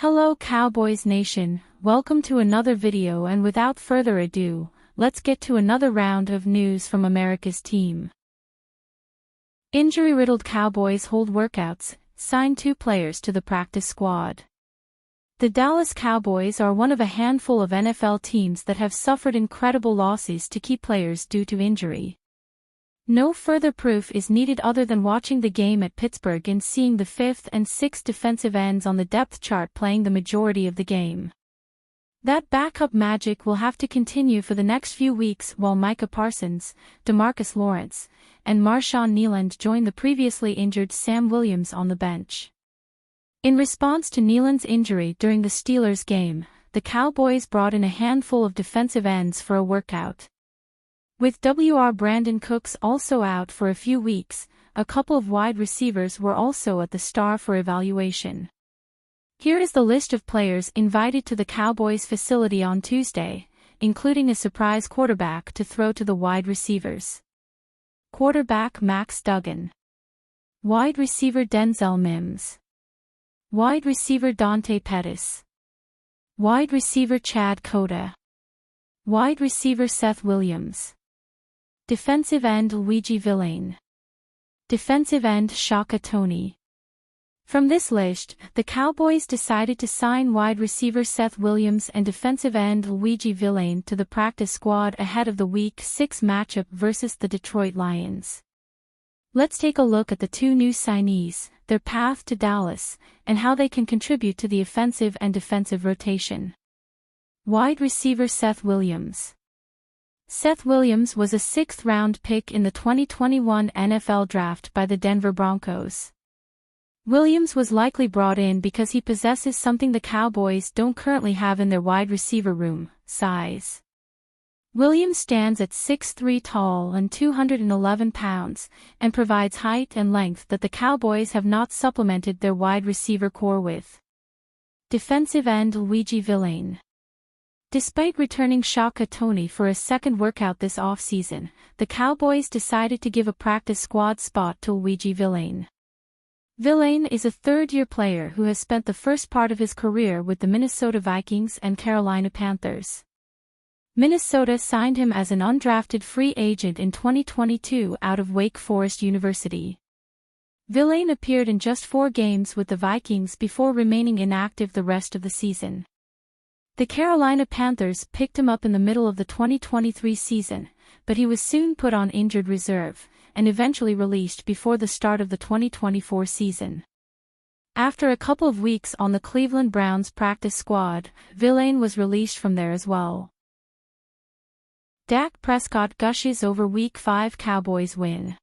Hello Cowboys Nation, welcome to another video, and without further ado, let's get to another round of news from America's team. Injury-riddled Cowboys hold workouts, sign 2 players to the practice squad. The Dallas Cowboys are one of a handful of NFL teams that have suffered incredible losses to key players due to injury. No further proof is needed other than watching the game at Pittsburgh and seeing the 5th and 6th defensive ends on the depth chart playing the majority of the game. That backup magic will have to continue for the next few weeks while Micah Parsons, DeMarcus Lawrence, and Marshawn Kneyland join the previously injured Sam Williams on the bench. In response to Kneyland's injury during the Steelers game, the Cowboys brought in a handful of defensive ends for a workout. With Brandon Cooks also out for a few weeks, a couple of wide receivers were also at the Star for evaluation. Here is the list of players invited to the Cowboys facility on Tuesday, including a surprise quarterback to throw to the wide receivers. Quarterback Max Duggan. Wide receiver Denzel Mims. Wide receiver Dante Pettis. Wide receiver Chad Cota. Wide receiver Seth Williams. Defensive end Luigi Villain. Defensive end Shaka Toney. From this list, the Cowboys decided to sign wide receiver Seth Williams and defensive end Luigi Villain to the practice squad ahead of the Week 6 matchup versus the Detroit Lions. Let's take a look at the 2 new signees, their path to Dallas, and how they can contribute to the offensive and defensive rotation. Wide receiver Seth Williams. Seth Williams was a 6th-round pick in the 2021 NFL Draft by the Denver Broncos. Williams was likely brought in because he possesses something the Cowboys don't currently have in their wide receiver room: size. Williams stands at 6'3" tall and 211 pounds, and provides height and length that the Cowboys have not supplemented their wide receiver core with. Defensive end Luigi Villain. Despite returning Shaka Toney for a second workout this offseason, the Cowboys decided to give a practice squad spot to Luigi Villain. Villain is a third-year player who has spent the first part of his career with the Minnesota Vikings and Carolina Panthers. Minnesota signed him as an undrafted free agent in 2022 out of Wake Forest University. Villain appeared in just 4 games with the Vikings before remaining inactive the rest of the season. The Carolina Panthers picked him up in the middle of the 2023 season, but he was soon put on injured reserve, and eventually released before the start of the 2024 season. After a couple of weeks on the Cleveland Browns practice squad, Villain was released from there as well. Dak Prescott gushes over Week 5 Cowboys win.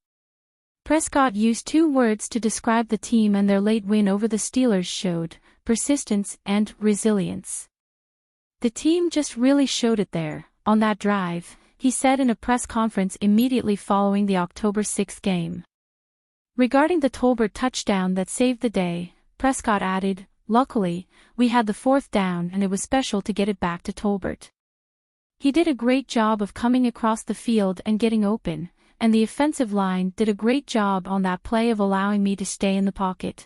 Prescott used 2 words to describe the team and their late win over the Steelers: showed persistence and resilience. The team just really showed it there, on that drive, he said in a press conference immediately following the October 6 game. Regarding the Tolbert touchdown that saved the day, Prescott added, "Luckily, we had the 4th down and it was special to get it back to Tolbert. He did a great job of coming across the field and getting open, and the offensive line did a great job on that play of allowing me to stay in the pocket."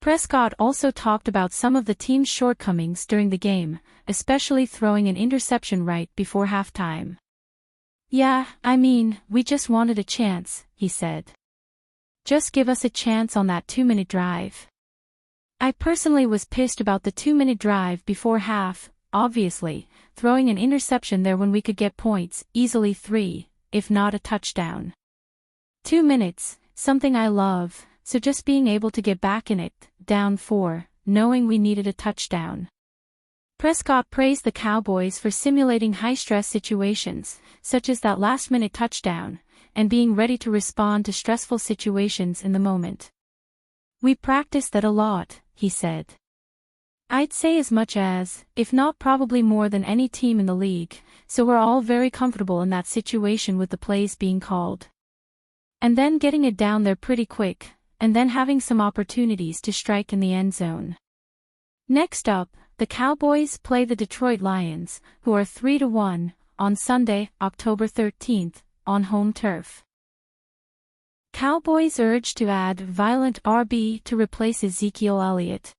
Prescott also talked about some of the team's shortcomings during the game, especially throwing an interception right before halftime. "Yeah, we just wanted a chance," he said. "Just give us a chance on that 2-minute drive. I personally was pissed about the 2-minute drive before half, obviously, throwing an interception there when we could get points, easily 3, if not a touchdown. 2 minutes, something I love, so just being able to get back in it, down 4, knowing we needed a touchdown." Prescott praised the Cowboys for simulating high-stress situations, such as that last-minute touchdown, and being ready to respond to stressful situations in the moment. "We practiced that a lot," he said. "I'd say as much as, if not probably more than any team in the league, so we're all very comfortable in that situation with the plays being called. And then getting it down there pretty quick, and then having some opportunities to strike in the end zone." Next up, the Cowboys play the Detroit Lions, who are 3-1, on Sunday, October 13, on home turf. Cowboys urged to add violent RB to replace Ezekiel Elliott.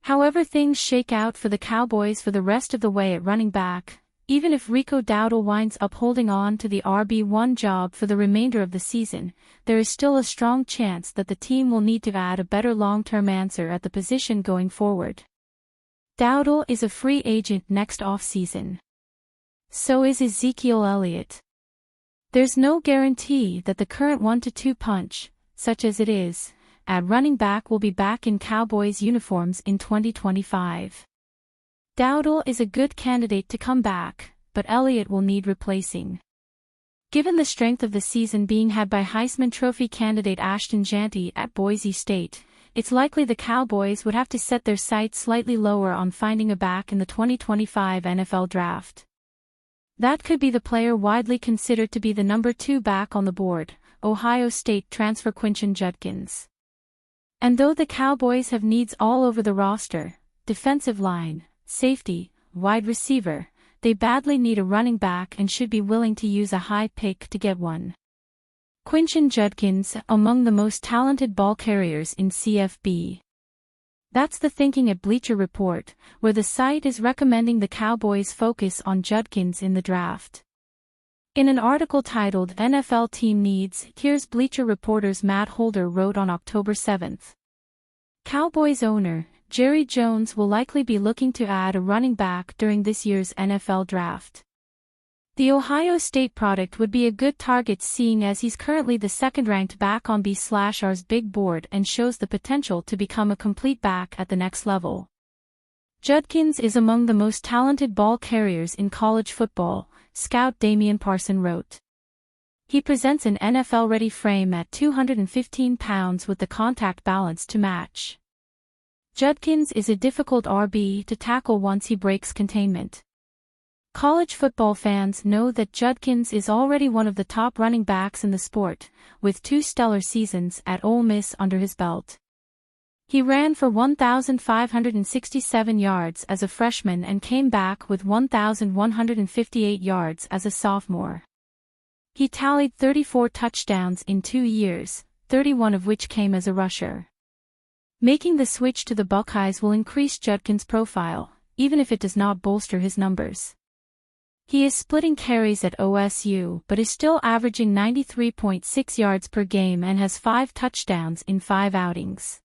However things shake out for the Cowboys for the rest of the way at running back, even if Rico Dowdle winds up holding on to the RB1 job for the remainder of the season, there is still a strong chance that the team will need to add a better long-term answer at the position going forward. Dowdle is a free agent next offseason. So is Ezekiel Elliott. There's no guarantee that the current 1-2 punch, such as it is, at running back will be back in Cowboys uniforms in 2025. Dowdle is a good candidate to come back, but Elliott will need replacing. Given the strength of the season being had by Heisman Trophy candidate Ashton Jeanty at Boise State, it's likely the Cowboys would have to set their sights slightly lower on finding a back in the 2025 NFL Draft. That could be the player widely considered to be the number 2 back on the board, Ohio State transfer Quinshon Judkins. And though the Cowboys have needs all over the roster, defensive line, safety, wide receiver, they badly need a running back and should be willing to use a high pick to get one. Quinshon Judkins, among the most talented ball carriers in CFB. That's the thinking at Bleacher Report, where the site is recommending the Cowboys focus on Judkins in the draft. In an article titled NFL Team Needs, here's Bleacher Reporter's Matt Holder wrote on October 7. Cowboys owner, Jerry Jones will likely be looking to add a running back during this year's NFL Draft. The Ohio State product would be a good target seeing as he's currently the second-ranked back on B/R's big board and shows the potential to become a complete back at the next level. Judkins is among the most talented ball carriers in college football, scout Damian Parson wrote. He presents an NFL-ready frame at 215 pounds with the contact balance to match. Judkins is a difficult RB to tackle once he breaks containment. College football fans know that Judkins is already one of the top running backs in the sport, with 2 stellar seasons at Ole Miss under his belt. He ran for 1,567 yards as a freshman and came back with 1,158 yards as a sophomore. He tallied 34 touchdowns in 2 years, 31 of which came as a rusher. Making the switch to the Buckeyes will increase Judkins' profile, even if it does not bolster his numbers. He is splitting carries at OSU but is still averaging 93.6 yards per game and has 5 touchdowns in 5 outings.